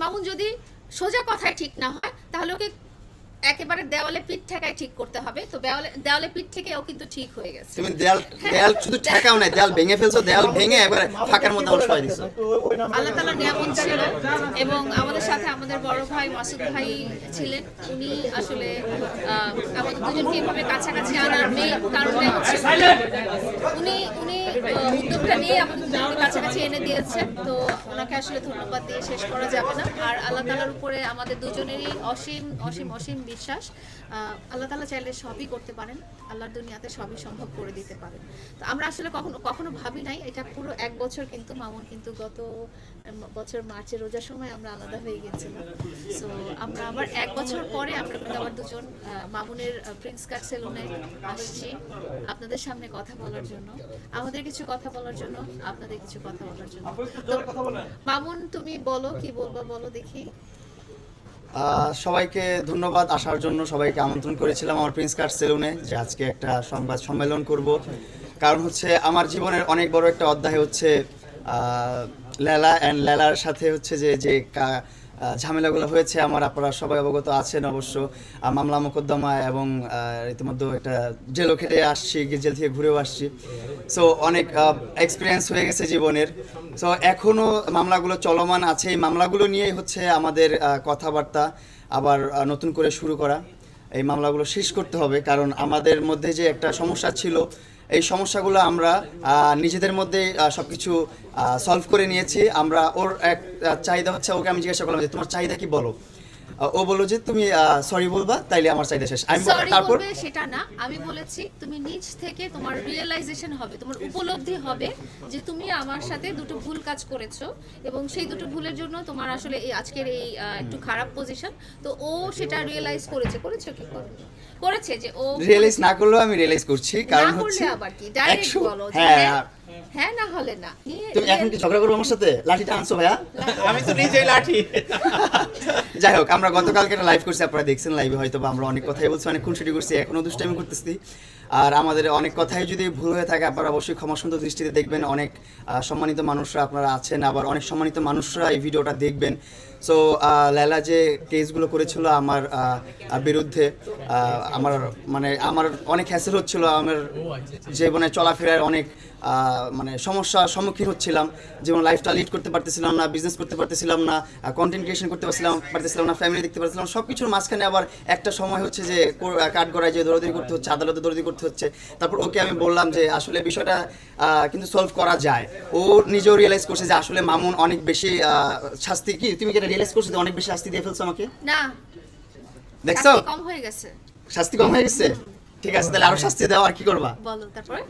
মামুন যদি সোজা কথায় ঠিক না হয় তাহলে ওকে একেবারে দেওয়ালে পিঠ ঠেকায় ঠিক করতে হবে। তো দেওয়ালে পিঠ থেকে ও কিন্তু ঠিক হয়ে গেছে। তুমি দেয়াল শুধু ঠেকাও না, দেয়াল ভেঙে ফেলছো, দেয়াল ভেঙে একবারে ফাঁকার মধ্যে শোয়াই দিছো। আল্লাহ তাআলার নিয়ামত ছিল এবং আমাদের সাথে আমাদের বড় ভাই মাসুদ ভাই ছিলেন। উনি আসলে আমাদের দুজনকে এভাবে কাছাকাছি আনার মেইন কারণটা হচ্ছে উনি উদ্যোগটা নিয়ে আমাদের দুজনকে কাছাকাছি এনে দিয়েছেন। তো ওনাকে আসলে ধন্যবাদ দিয়ে শেষ করা যাবে না। আর আল্লাহ তাআলার উপরে আমাদের দুজনেরই অসীম অসীম অসীম বিশ্বাস। আল্লাহ তাআলা চাইলে সবই করতে পারেন, আল্লাহর দুনিয়াতে সবই সম্ভব করে দিতে পারেন। তো আমরা আসলে কখনো ভাবি নাই এটা পুরো 1 বছর, কিন্তু মামুন কিন্তু গত বছর মার্চে রোজার সময় আমরা আলাদা হয়ে গেছিলাম। সো আমরা আবার 1 বছর পরে আমরা কিন্তু আবার দুজন মামুনের প্রিন্স কাট সেলুনে আসছি আপনাদের সামনে কথা বলার জন্য, আমাদের কিছু কথা বলার জন্য, আপনাদের কিছু কথা বলার জন্য। তো মামুন তুমি বলো, কি বলবা বলো দেখি। সবাইকে ধন্যবাদ আসার জন্য। সবাইকে আমন্ত্রণ করেছিলাম আমার প্রিন্স কাট সেলুনে যে আজকে একটা সংবাদ সম্মেলন করব। কারণ হচ্ছে আমার জীবনের অনেক বড় একটা অধ্যায় হচ্ছে লেলা অ্যান্ড লেলার সাথে হচ্ছে যে ঝামেলাগুলো হয়েছে আমার, আপনারা সবাই অবগত আছেন অবশ্য। মামলা মোকদ্দমা এবং ইতিমধ্যে একটা জেলও খেটে আসছি, জেল থেকে ঘুরেও আসছি। সো অনেক এক্সপিরিয়েন্স হয়ে গেছে জীবনের। সো এখনও মামলাগুলো চলমান আছে। এই মামলাগুলো নিয়েই হচ্ছে আমাদের কথাবার্তা আবার নতুন করে শুরু করা। এই মামলাগুলো শেষ করতে হবে, কারণ আমাদের মধ্যে যে একটা সমস্যা ছিল এই সমস্যাগুলো আমরা নিজেদের মধ্যে সব কিছু সলভ করে নিয়েছি। আমরা ওর এক চাহিদা হচ্ছে, ওকে আমি জিজ্ঞাসা করলাম যে তোমার চাহিদা কি বলো। ও বলল যে তুমি সরি বলবা, তাইলে আমার চাহিদা শেষ। আমি তারপর সেটা না, আমি বলেছি তুমি নিজ থেকে তোমার রিয়েলাইজেশন হবে, তোমার উপলব্ধি হবে যে তুমি আমার সাথে দুটো ভুল কাজ করেছো এবং সেই দুটো ভুলের জন্য তোমার আসলে এই আজকের এই একটু খারাপ পজিশন। তো ও সেটা রিয়েলাইজ করেছো কি করেছে যে ও রিয়েলাইজ না করলেও আমি রিয়েলাইজ করছি। কারণ হচ্ছে আবার কি ডাইরেক্ট বলো যে হ্যাঁ না হলে না। তুমি এখন কি ঝগড়া করবে আমার সাথে? লাঠিটা আনছো ভাইয়া? আমি তো নিজেই লাঠি। যাই হোক, আমরা গতকালকে একটা লাইভ করছি, আপনারা দেখছেন লাইভে হয়তো। আমরা অনেক কথাই বলছি, অনেক খুনসুটি করছি, এখনো দুষ্টামি করতেছি। আর আমাদের অনেক কথাই যদি ভুল হয়ে থাকে আপনারা অবশ্যই ক্ষমা সুন্দর দৃষ্টিতে দেখবেন। অনেক সম্মানিত মানুষরা আপনারা আছেন, আবার অনেক সম্মানিত মানুষরা এই ভিডিওটা দেখবেন। সো লেলা যে কেসগুলো করেছিল আমার বিরুদ্ধে, আমার অনেক হ্যাসেল হচ্ছিল, আমার জীবনে চলাফেরার অনেক সমস্যার সম্মুখীন হচ্ছিলাম। যেমন লাইফটা লিড করতে পারতেছিলাম না, বিজনেস করতে পারতেছিলাম না, কন্টেন্ট ক্রিয়েশন করতে পারতেছিলাম না, ফ্যামিলি দেখতে পারতেছিলাম, সব কিছুর মাঝখানে আবার একটা সময় হচ্ছে যে কাঠগড়ায় যে দৌড়াদৌড়ি করতে হচ্ছে, আদালতে দৌড়াদৌড়ি করতে হচ্ছে। তারপর ওকে আমি বললাম যে আসলে বিষয়টা কিন্তু সলভ করা যায়। ও নিজেও রিয়েলাইজ করছে যে আসলে মামুন অনেক বেশি শাস্তি, কি তুমি কি রিয়েলাইজ করছো যে অনেক বেশি শাস্তি দিয়ে ফেলছো আমাকে? না, দেখছো কম হয়ে গেছে, শাস্তি কম হয়ে গেছে। ঠিক আছে, তাহলে আরো শাস্তি দাও, আর কি করবা বলো তারপরে?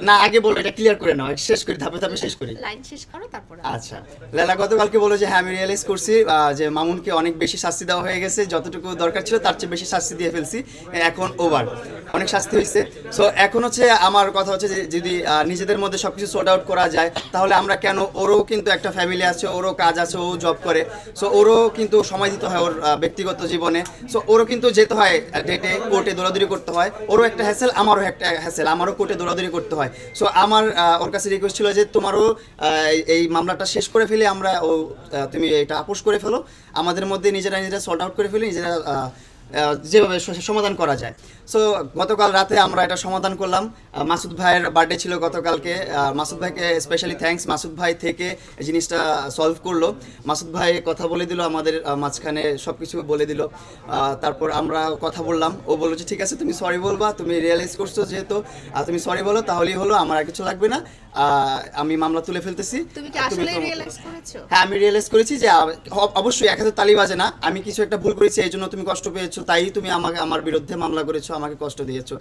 না আগে বলো, এটা ক্লিয়ার করে নাও, শেষ করি, ধাপে ধাপে শেষ করি, লাইন শেষ করো তারপরে। আচ্ছা, লেলা গতকালকে বলো যে হ্যাঁ আমি রিয়েলাইজ করছি যে মামুনকে অনেক বেশি শাস্তি দেওয়া হয়ে গেছে, যতটুকু দরকার ছিল তার চেয়ে বেশি শাস্তি দিয়ে ফেলছি, এখন ওভার অনেক শাস্তি হয়েছে। সো এখন হচ্ছে আমার কথা হচ্ছে যে যদি নিজেদের মধ্যে সবকিছু সর্ট আউট করা যায় তাহলে আমরা কেন, ওরও কিন্তু একটা ফ্যামিলি আছে, ওরও কাজ আছে, ও জব করে, সো ওরও কিন্তু সময় দিতে হয় ওর ব্যক্তিগত জীবনে, সো ওরও কিন্তু যেতে হয় ডেটে, কোর্টে দৌড়াদৌড়ি করতে হয়, ওরও একটা হ্যাসেল, আমারও একটা হ্যাসেল, আমারও কোর্টে দৌড়াদৌড়ি করতে হয়। সো আমার ওর কাছে রিকোয়েস্ট ছিল যে তোমারও এই মামলাটা শেষ করে ফেলে আমরা তুমি এটা আপোষ করে ফেলো, আমাদের মধ্যে নিজেরা সর্ট আউট করে ফেলি, নিজেরা যেভাবে সমাধান করা যায়। সো গতকাল রাতে আমরা এটা সমাধান করলাম। মাসুদ ভাইয়ের বার্থডে ছিল গতকালকে, মাসুদ ভাইকে স্পেশালি থ্যাঙ্কস, মাসুদ ভাই থেকে জিনিসটা সলভ করলো। মাসুদ ভাই কথা বলে দিল, আমাদের মাঝখানে সব কিছু বলে দিল। তারপর আমরা কথা বললাম, ও বললো যে ঠিক আছে তুমি সরি বলবা, তুমি রিয়েলাইজ করছো যেহেতু তুমি সরি বলো, তাহলেই হলো, আমার আর কিছু লাগবে না, আমি মামলা তুলে ফেলতেছি। তুমি কি আসলে রিয়েলাইজ করেছো? হ্যাঁ আমি রিয়েলাইজ করেছি যে অবশ্যই এক হাতে তালি বাজে না, আমি কিছু একটা ভুল করেছি, এই জন্য তুমি কষ্ট পেয়েছো, তাই তুমি আমাকে আমার বিরুদ্ধে মামলা করেছো, আমাকে কষ্ট দিয়েছো।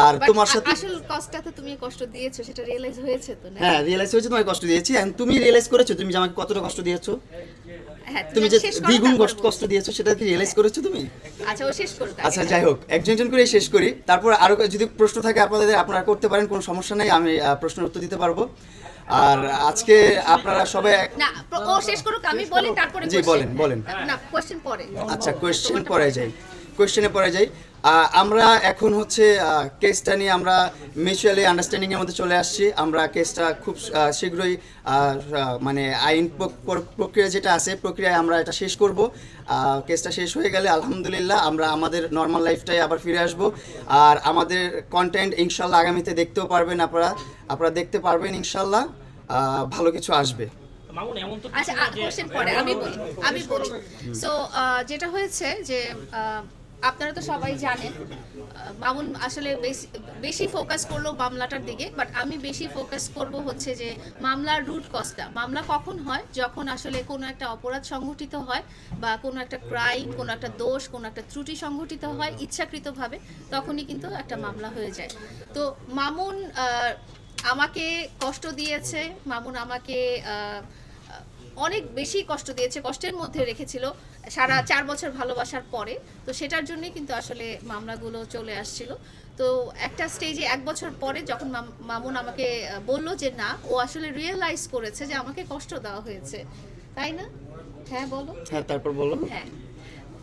আর তোমার সাথে আসল কষ্টটা তুমি কষ্ট দিয়েছো, সেটা রিয়েলাইজ হয়েছে তো না? হ্যাঁ রিয়েলাইজ হয়েছে, তোমায় কষ্ট দিয়েছি, এন্ড তুমি রিয়েলাইজ করেছো তুমি যে আমাকে কতটা কষ্ট দিয়েছো, তুমি যে দ্বিগুণ কষ্ট দিয়েছো সেটা কি রিয়েলাইজ করেছো তুমি? আচ্ছা ও শেষ করো। আচ্ছা যাই হোক, একজন করে শেষ করি, তারপর আরো যদি প্রশ্ন থাকে আপনারা করতে পারেন, কোনো সমস্যা নাই, আমি প্রশ্নের উত্তর দিতে পারবো। আর আজকে আপনারা সবাই না, ও শেষ করুক, আমি বলি তারপরে। জি বলেন। না কোশ্চেন পরে। আচ্ছা কোশ্চেন পরে যাই। কোয়েশ্চেনে পড়ে যাই। আমরা এখন হচ্ছে কেসটা নিয়ে আমরা মিউচুয়ালি আন্ডারস্ট্যান্ডিংয়ের মধ্যে চলে আসছি। আমরা কেসটা খুব শীঘ্রই মানে আইন প্রক্রিয়া যেটা আছে প্রক্রিয়ায় আমরা এটা শেষ করব। কেসটা শেষ হয়ে গেলে আলহামদুলিল্লাহ আমরা আমাদের নর্মাল লাইফটাই আবার ফিরে আসব। আর আমাদের কন্টেন্ট ইনশাল্লাহ আগামীতে দেখতেও পারবেন, আপনারা দেখতে পারবেন ইনশাল্লাহ, ভালো কিছু আসবে। আচ্ছা, কোশ্চেন পরে আমি বলি। সো যেটা হয়েছে যে আপনারা তো সবাই জানেন মামুন আসলে বেশি ফোকাস করলো মামলাটার দিকে, বাট আমি বেশি ফোকাস করব হচ্ছে যে মামলার রুট কজটা। মামলা কখন হয়? যখন আসলে কোনো একটা অপরাধ সংঘটিত হয় বা কোনো একটা ক্রাইম, কোনো একটা দোষ, কোনো একটা ত্রুটি সংঘটিত হয় ইচ্ছাকৃতভাবে, তখনই কিন্তু একটা মামলা হয়ে যায়। তো মামুন আমাকে কষ্ট দিয়েছে, মামুন আমাকে অনেক বেশি কষ্ট দিয়েছে, কষ্টের মধ্যে রেখেছিল সারা 4 বছর ভালোবাসার পরে। তো সেটার জন্যই কিন্তু আসলে মামলাগুলো চলে আসছিল। তো একটা স্টেজে 1 বছর পরে যখন মামুন আমাকে বলল যে না, ও আসলে রিয়েলাইজ করেছে যে আমাকে কষ্ট দেওয়া হয়েছে, তাই না? হ্যাঁ বলো। হ্যাঁ, তারপর বলো। হ্যাঁ,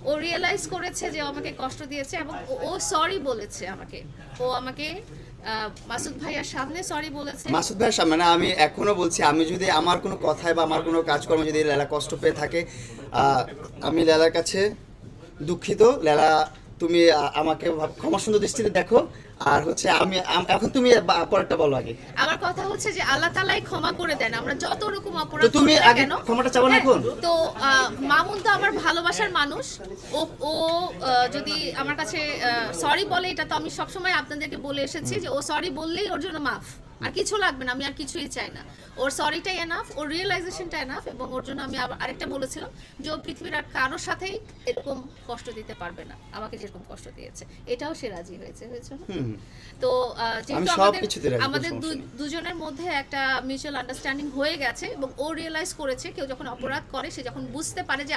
ও রিয়েলাইজ করেছে যে আমাকে কষ্ট দিয়েছে এবং ও সরি বলেছে আমাকে। ও আমাকে মাসুদ ভাইয়ার সামনে সরি বলেছে। মাসুদ ভাইয়ের সামনে না, আমি এখনো বলছি, আমি যদি আমার কোনো কথায় বা আমার কোনো কাজকর্ম যদি লেলা কষ্ট পেয়ে থাকে, আমি লেলার কাছে দুঃখিত। লেলা, তুমি আমাকে ক্ষমা সুন্দর দৃষ্টিতে দেখো। আর হচ্ছে আমি এখন তুমি পরেরটা বলো আগে। আমার কথা হচ্ছে যে আল্লাহ তাআলাই ক্ষমা করে দেন আমরা যত রকম অপরাধ তো তুমি করি না আগে কেন। ক্ষমাটা চাও না এখন? তো মামুন তো আমার ভালোবাসার মানুষ। ও যদি আমার কাছে সরি বলে, এটা তো আমি সবসময় আপনাদেরকে বলে এসেছি যে ও সরি বললেই ওর জন্য মাফ, আর কিছু লাগবে না, আমি আর কিছুই চাই না। ওর সরিটাই এনাফ, ওর রিয়েলাইজেশনটা এনাফ। এবং ওর জন্য আমি আরেকটা বলেছিলাম যে ও পৃথিবীর আর কারোর সাথেই এরকম কষ্ট দিতে পারবে না আমাকে যেরকম কষ্ট দিয়েছে। এটাও সে রাজি হয়েছে না? তো যেহেতু আমাদের দুজনের মধ্যে একটা মিউচুয়াল আন্ডারস্ট্যান্ডিং হয়ে গেছে এবং ও রিয়েলাইজ করেছে, কেউ যখন অপরাধ করে সে যখন বুঝতে পারে যে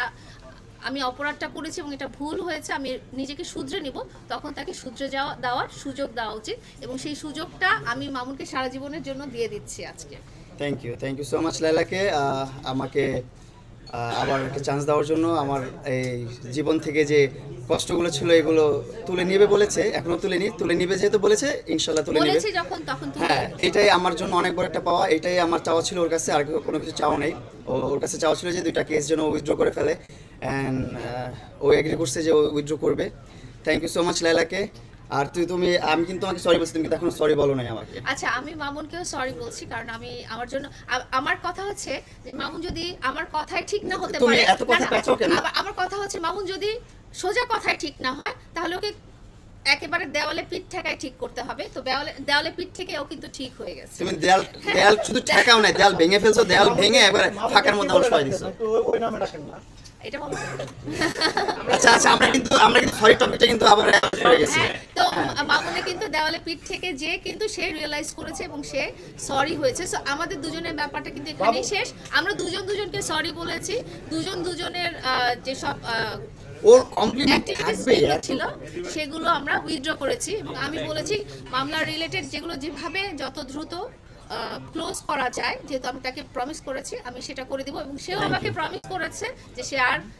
আমি অপরাধটা করেছি এবং এটা ভুল হয়েছে, আমি নিজেকে শুধরে নিব, তখন তাকে শুধরে দেওয়ার সুযোগ দেওয়া উচিত। এবং সেই সুযোগটা আমি মামুনকে সারা জীবনের জন্য দিয়ে দিচ্ছি আজকে। থ্যাংক ইউ সো মাচ লাইলাকে আমাকে আবার একটা চান্স দেওয়ার জন্য। আমার এই জীবন থেকে যে কষ্টগুলো ছিল এগুলো তুলে নিবে বলেছে, এখনো তুলে নিবে যেহেতু বলেছে, ইনশাল্লাহ তুলে নিবে। হ্যাঁ, এটাই আমার জন্য অনেক বড় একটা পাওয়া। এটাই আমার চাওয়া ছিল ওর কাছে, আর কোনো কিছু চাওয়া নেই। ওর কাছে চাওয়া ছিল যে 2টা কেস যেন উইথড্র করে ফেলে, অ্যান্ড ও এগ্রি করছে যে ও উইথড্র করবে। থ্যাংক ইউ সো মাচ লাইলাকে। আর আমি কিন্তু তোমাকে সরি বলছি, তুমি কিন্তু এখনো সরি বলো নাই আমাকে। আচ্ছা, আমি মামুনকেও সরি বলছি, কারণ আমি আমার কথা হচ্ছে যে মামুন যদি আমার কথায় ঠিক না হতে পারে, আমার কথা হচ্ছে মামুন যদি সোজা কথায় ঠিক না হয়, তাহলে ওকে একেবারে দেওয়ালে পিঠ ঠেকায় ঠিক করতে হবে। তো দেওয়ালে পিঠ থেকে ও কিন্তু ঠিক হয়ে গেছে। তুমি দেয়াল শুধু ঠেকাও না, দেয়াল ভেঙে ফেলছো, দেয়াল ভেঙে একবারে ফাঁকার মধ্যে বসাই দিছো। এটা বলো। আচ্ছা, আমরা কিন্তু সরি টপিকটা কিন্তু আবার হয়ে গেছে। তো মামুনে কিন্তু দেওয়ালে পিঠ থেকে যে কিন্তু সে রিয়েলাইজ করেছে এবং সে সরি হয়েছে। সো আমাদের দুজনের ব্যাপারটা কিন্তু এখানেই শেষ। আমরা দুজনকে সরি বলেছি, দুজনের যে সব ওর কমপ্লিমেন্ট থাকবে ছিল সেগুলো আমরা উইথড্র করেছি। এবং আমি বলেছি মামলা রিলেটেড যেগুলো যেভাবে যত দ্রুত ক্লোজ করা যায়, যেহেতু আমি তাকে প্রমিস করেছি আমি সেটা করে দিব। এবং সেও আমাকে প্রমিস করেছে যে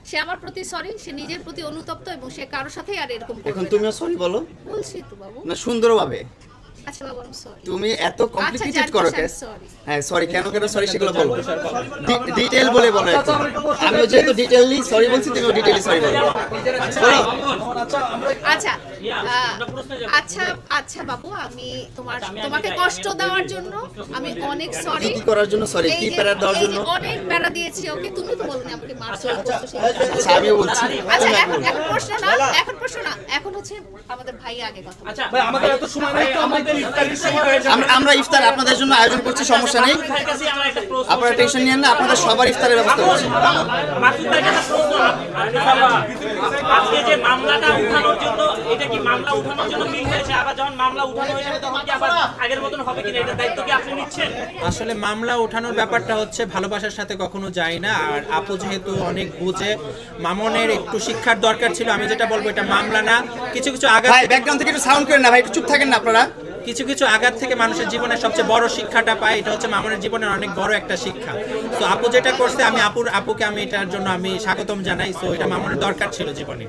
সে আমার প্রতি সরি, সে নিজের প্রতি অনুতপ্ত এবং সে কারোর সাথেই আর এরকম করবে না। এখন তুমিও সরি বলো। বলছি তো বাবু, না সুন্দরভাবে। আচ্ছা বাবু, আমি সরি। তুমি এত কমপ্লিকেটেড করো কেন? হ্যাঁ, সরি কেন সরি সেগুলো বলো, ডিটেইল বলে বলো। আমি যেহেতু ডিটেইলি সরি বলছি, তুমিও ডিটেইলি সরি বলো। আচ্ছা আচ্ছা বাবু, আমি তোমাকে কষ্ট দেওয়ার জন্য আমি অনেক সরি। কি করার জন্য সরি? কি প্যারা দেওয়ার জন্য? অনেক প্যারা দিয়েছি ওকে। তুমি তো বলনি আমাকে মারছো। আচ্ছা, আমিও বলছি। আচ্ছা, এখন প্রশ্ন না, এখন হচ্ছে আমাদের ভাই আগে কথা। আচ্ছা ভাই, আমাদের এত সময় নাই, তো আমাদের ইফতারের সময় হয়ে যাবে। আমরা ইফতার আপনাদের জন্য আয়োজন করছি, সমস্যা নেই, আপনারা টেনশন নিয়েন না, আপনাদের সবার ইফতারের ব্যবস্থা করছি। আজকে যে মামলাটা উঠানোর জন্য, এটা কি মামলা উঠানোর জন্য মিল হয়েছে? আবার যখন মামলা উঠানো হয়ে যাবে তখন কি আবার আগের মতন হবে কিনা, এটা দায়িত্ব কি আপনি নিচ্ছেন? আসলে মামলা উঠানোর ব্যাপারটা হচ্ছে ভালোবাসার সাথে কখনো যায় না। আর আপু যেহেতু অনেক বুঝে, মামনের একটু শিক্ষার দরকার ছিল। আমি যেটা বলবো, এটা মামলা না, কিছু আঘাত। ভাই ব্যাকগ্রাউন্ড থেকে একটু সাউন্ড করেন না ভাই, একটু চুপ থাকেন না আপনারা। কিছু আঘাত থেকে মানুষের জীবনের সবচেয়ে বড় শিক্ষাটা পায়, এটা হচ্ছে মামনের জীবনের অনেক বড় একটা শিক্ষা। তো আপু যেটা করছে, আমি আপুকে আমি এটার জন্য আমি স্বাগতম জানাই। সো এটা মামনের দরকার ছিল জীবনে।